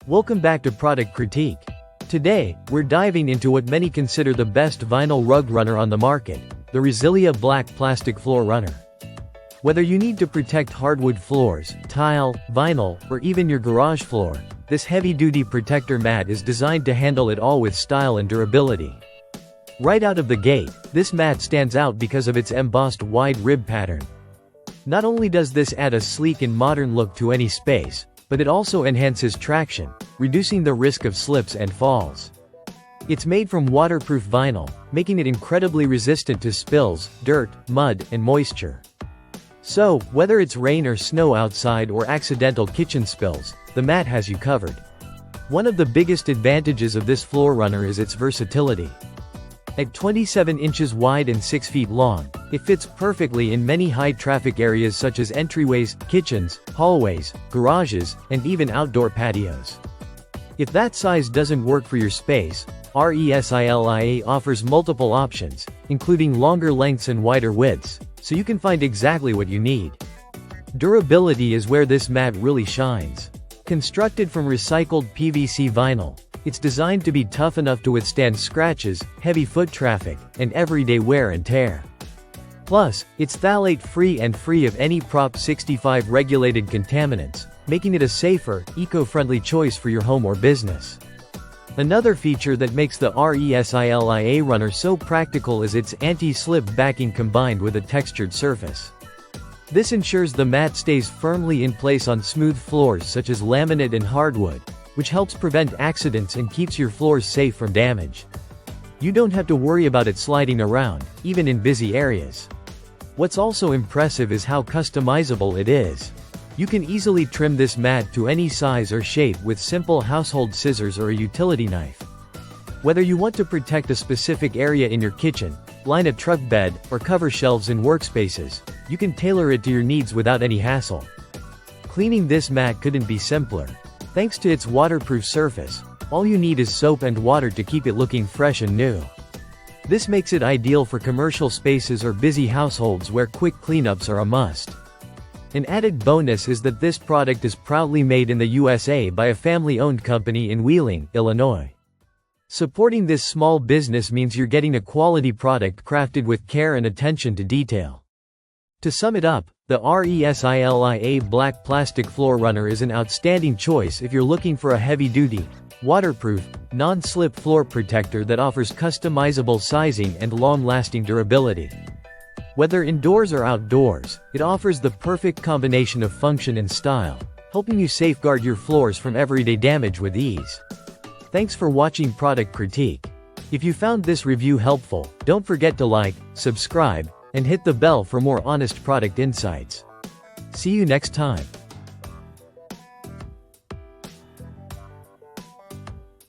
Welcome back to Product Critique. Today, we're diving into what many consider the best vinyl rug runner on the market, the RESILIA Black Plastic Floor Runner. Whether you need to protect hardwood floors, tile, vinyl, or even your garage floor, this heavy-duty protector mat is designed to handle it all with style and durability. Right out of the gate, this mat stands out because of its embossed wide rib pattern. Not only does this add a sleek and modern look to any space, but it also enhances traction, reducing the risk of slips and falls. It's made from waterproof vinyl, making it incredibly resistant to spills, dirt, mud, and moisture. So, whether it's rain or snow outside or accidental kitchen spills, the mat has you covered. One of the biggest advantages of this floor runner is its versatility. At 27 inches wide and 6 feet long, it fits perfectly in many high-traffic areas such as entryways, kitchens, hallways, garages, and even outdoor patios. If that size doesn't work for your space, RESILIA offers multiple options, including longer lengths and wider widths, so you can find exactly what you need. Durability is where this mat really shines. Constructed from recycled PVC vinyl, it's designed to be tough enough to withstand scratches, heavy foot traffic, and everyday wear and tear. Plus, it's phthalate-free and free of any Prop 65 regulated contaminants, making it a safer, eco-friendly choice for your home or business. Another feature that makes the RESILIA runner so practical is its anti-slip backing combined with a textured surface. This ensures the mat stays firmly in place on smooth floors such as laminate and hardwood, which helps prevent accidents and keeps your floors safe from damage. You don't have to worry about it sliding around, even in busy areas. What's also impressive is how customizable it is. You can easily trim this mat to any size or shape with simple household scissors or a utility knife. Whether you want to protect a specific area in your kitchen, line a truck bed, or cover shelves in workspaces, you can tailor it to your needs without any hassle. Cleaning this mat couldn't be simpler. Thanks to its waterproof surface, all you need is soap and water to keep it looking fresh and new. This makes it ideal for commercial spaces or busy households where quick cleanups are a must. An added bonus is that this product is proudly made in the USA by a family-owned company in Wheeling, Illinois. Supporting this small business means you're getting a quality product crafted with care and attention to detail. To sum it up, the RESILIA Black Plastic Floor Runner is an outstanding choice if you're looking for a heavy-duty, waterproof, non-slip floor protector that offers customizable sizing and long-lasting durability. Whether indoors or outdoors, it offers the perfect combination of function and style, helping you safeguard your floors from everyday damage with ease. Thanks for watching Product Critique. If you found this review helpful, don't forget to like, subscribe, and hit the bell for more honest product insights. See you next time.